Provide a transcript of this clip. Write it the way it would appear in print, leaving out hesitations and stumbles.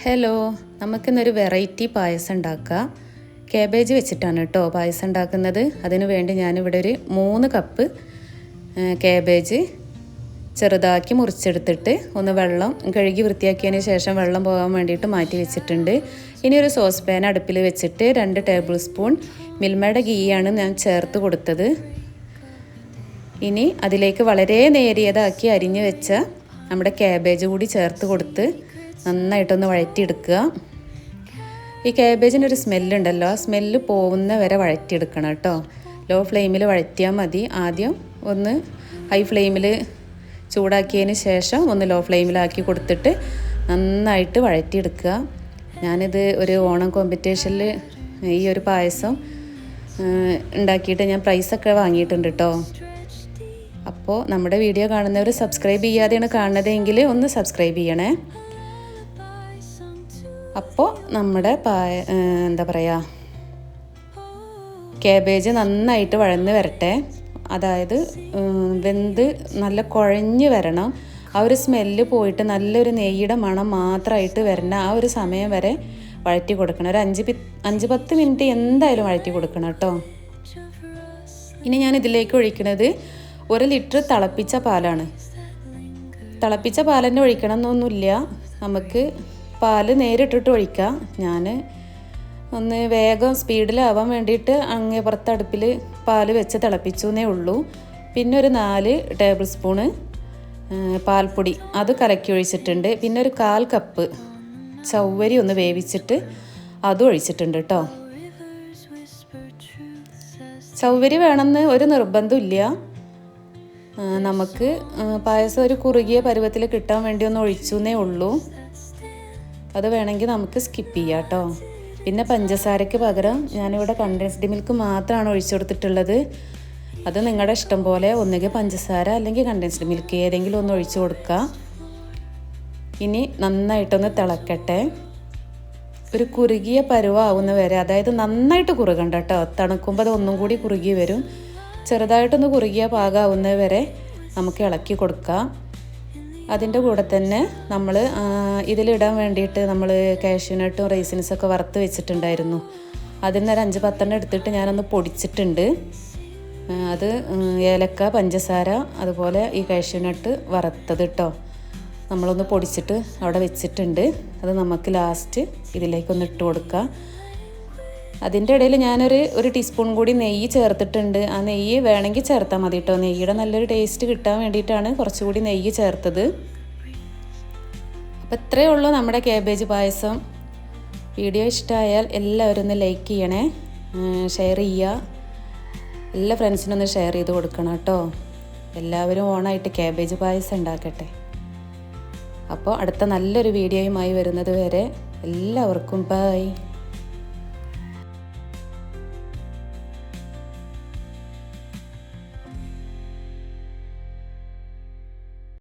Hello, നമുക്കിന്നൊരു variety പായസം ഉണ്ടാക്കാം. Cabbage വെച്ചിട്ടാണ് കേട്ടോ പായസം ഉണ്ടാക്കുന്നത്. അതിനു വേണ്ടി ഞാനിവിടെ ഒരു 3 കപ്പ് കാബേജ് ചെറുതാക്കി മുറിച്ചെടുത്തിട്ട് ഒന്ന് വെള്ളം കഴുകി വൃത്തിയാക്കിയതിന് ശേഷം വെള്ളം പോകാൻ വേണ്ടിയിട്ട് മാറ്റി വെച്ചിട്ടുണ്ട്. ഇനി ഒരു സോസ് പാൻ അടുപ്പിൽ വെച്ചിട്ട് 2 ടേബിൾ സ്പൂൺ മിൽമയുടെ ഗീയാണ് ഞാൻ ചേർത്ത് കൊടുത്തത്. ഇനി അതിലേക്ക് വളരെ നേരിയതാക്കി അരിഞ്ഞു വെച്ച നമ്മുടെ കാബേജ് കൂടി ചേർത്ത് കൊടുത്ത് നന്നായിട്ടൊന്ന് വഴറ്റിയെടുക്കുക. ഈ കാബേജിനൊരു സ്മെല്ലുണ്ടല്ലോ, ആ സ്മെല്ല് പോകുന്ന വരെ വഴറ്റിയെടുക്കണം കേട്ടോ. ലോ ഫ്ലെയിമിൽ വഴറ്റിയാൽ മതി. ആദ്യം ഒന്ന് ഹൈ ഫ്ലെയിമിൽ ചൂടാക്കിയതിന് ശേഷം ഒന്ന് ലോ ഫ്ലെയിമിലാക്കി കൊടുത്തിട്ട് നന്നായിട്ട് വഴറ്റിയെടുക്കുക. ഞാനിത് ഒരു ഓണം കോമ്പറ്റീഷനിൽ ഈ ഒരു പായസം ഉണ്ടാക്കിയിട്ട് ഞാൻ പ്രൈസൊക്കെ വാങ്ങിയിട്ടുണ്ട് കേട്ടോ. അപ്പോൾ നമ്മുടെ വീഡിയോ കാണുന്നവർ സബ്സ്ക്രൈബ് ചെയ്യാതെയാണ് കാണുന്നതെങ്കിൽ ഒന്ന് സബ്സ്ക്രൈബ് ചെയ്യണേ. അപ്പോൾ നമ്മുടെ എന്താ പറയുക, കാബേജ് നന്നായിട്ട് വഴന്ന് വരട്ടെ. അതായത് വെന്ത് നല്ല കുഴഞ്ഞ് വരണം. ആ ഒരു സ്മെല്ല് പോയിട്ട് നല്ലൊരു നെയ്യുടെ മണം മാത്രമായിട്ട് വരണം. ആ ഒരു സമയം വരെ വഴറ്റി കൊടുക്കണം. ഒരു 5-10 മിനിറ്റ് എന്തായാലും വഴറ്റി കൊടുക്കണം കേട്ടോ. ഇനി ഞാൻ ഇതിലേക്ക് ഒഴിക്കുന്നത് 1 ലിറ്റർ തിളപ്പിച്ച പാലാണ്. തിളപ്പിച്ച പാൽ തന്നെ ഒഴിക്കണം എന്നൊന്നുമില്ല, നമുക്ക് പാല് നേരിട്ടിട്ട് ഒഴിക്കാം. ഞാൻ ഒന്ന് വേഗം സ്പീഡിലാവാൻ വേണ്ടിയിട്ട് അങ്ങേ പുറത്ത് അടുപ്പിൽ പാല് വെച്ച് തിളപ്പിച്ചു എന്നേ ഉള്ളൂ. പിന്നെ ഒരു 4 ടേബിൾ സ്പൂണ് പാൽപ്പൊടി അത് കലക്കി ഒഴിച്ചിട്ടുണ്ട്. പിന്നെ ഒരു 1/4 കപ്പ് ചവ്വരി ഒന്ന് വേവിച്ചിട്ട് അതും ഒഴിച്ചിട്ടുണ്ട് കേട്ടോ. ചവ്വരി വേണമെന്ന് ഒരു നിർബന്ധമില്ല, നമുക്ക് പായസം ഒരു കുറുകിയ പരുവത്തിൽ കിട്ടാൻ വേണ്ടി ഒന്ന് ഒഴിച്ചു എന്നേ ഉള്ളൂ. അത് വേണമെങ്കിൽ നമുക്ക് സ്കിപ്പ് ചെയ്യാം കേട്ടോ. പിന്നെ പഞ്ചസാരയ്ക്ക് പകരം ഞാനിവിടെ കണ്ടൻസ്ഡ് മിൽക്ക് മാത്രമാണ് ഒഴിച്ചു കൊടുത്തിട്ടുള്ളത്. അത് നിങ്ങളുടെ ഇഷ്ടം പോലെ, ഒന്നുകിൽ പഞ്ചസാര അല്ലെങ്കിൽ കണ്ടൻസ്ഡ് മിൽക്ക് ഏതെങ്കിലും ഒന്ന് ഒഴിച്ചു കൊടുക്കുക. ഇനി നന്നായിട്ടൊന്ന് തിളക്കട്ടെ. ഒരു കുറുകിയ പരുവാവുന്ന വരെ, അതായത് നന്നായിട്ട് കുറുകണ്ട കേട്ടോ, തണുക്കുമ്പോൾ അത് ഒന്നും കൂടി കുറുകി വരും. ചെറുതായിട്ടൊന്ന് കുറുകിയ പാകമാവുന്നത് വരെ നമുക്ക് ഇളക്കി കൊടുക്കാം. അതിൻ്റെ കൂടെ തന്നെ നമ്മൾ ഇതിലിടാൻ വേണ്ടിയിട്ട് നമ്മൾ കാഷ്യൂനട്ടും റൈസിൻസൊക്കെ വറുത്ത് വെച്ചിട്ടുണ്ടായിരുന്നു. അതിൽ നിന്ന് ഒരു 5-10 എടുത്തിട്ട് ഞാനൊന്ന് പൊടിച്ചിട്ടുണ്ട്. അത് ഏലക്ക, പഞ്ചസാര, അതുപോലെ ഈ കാഷ്യൂനട്ട് വറുത്തത് കേട്ടോ, നമ്മളൊന്ന് പൊടിച്ചിട്ട് അവിടെ വെച്ചിട്ടുണ്ട്. അത് നമുക്ക് ലാസ്റ്റ് ഇതിലേക്കൊന്ന് ഇട്ട് കൊടുക്കാം. അതിൻ്റെ ഇടയിൽ ഞാനൊരു ടീസ്പൂൺ കൂടി നെയ്യ് ചേർത്തിട്ടുണ്ട്. ആ നെയ്യ് വേണമെങ്കിൽ ചേർത്താൽ മതി കേട്ടോ. നെയ്യുടെ നല്ലൊരു ടേസ്റ്റ് കിട്ടാൻ വേണ്ടിയിട്ടാണ് കുറച്ചുകൂടി നെയ്യ് ചേർത്തത്. അപ്പോൾ ഇത്രയേ ഉള്ളൂ നമ്മുടെ കാബേജ് പായസം. വീഡിയോ ഇഷ്ടമായാൽ എല്ലാവരും ഒന്ന് ലൈക്ക് ചെയ്യണേ, ഷെയർ ചെയ്യുക, എല്ലാ ഫ്രണ്ട്സിനൊന്ന് ഷെയർ ചെയ്ത് കൊടുക്കണം കേട്ടോ. എല്ലാവരും ഓണായിട്ട് കാബേജ് പായസം ഉണ്ടാക്കട്ടെ. അപ്പോൾ അടുത്ത നല്ലൊരു വീഡിയോയുമായി വരുന്നത് വരെ എല്ലാവർക്കും ബൈ.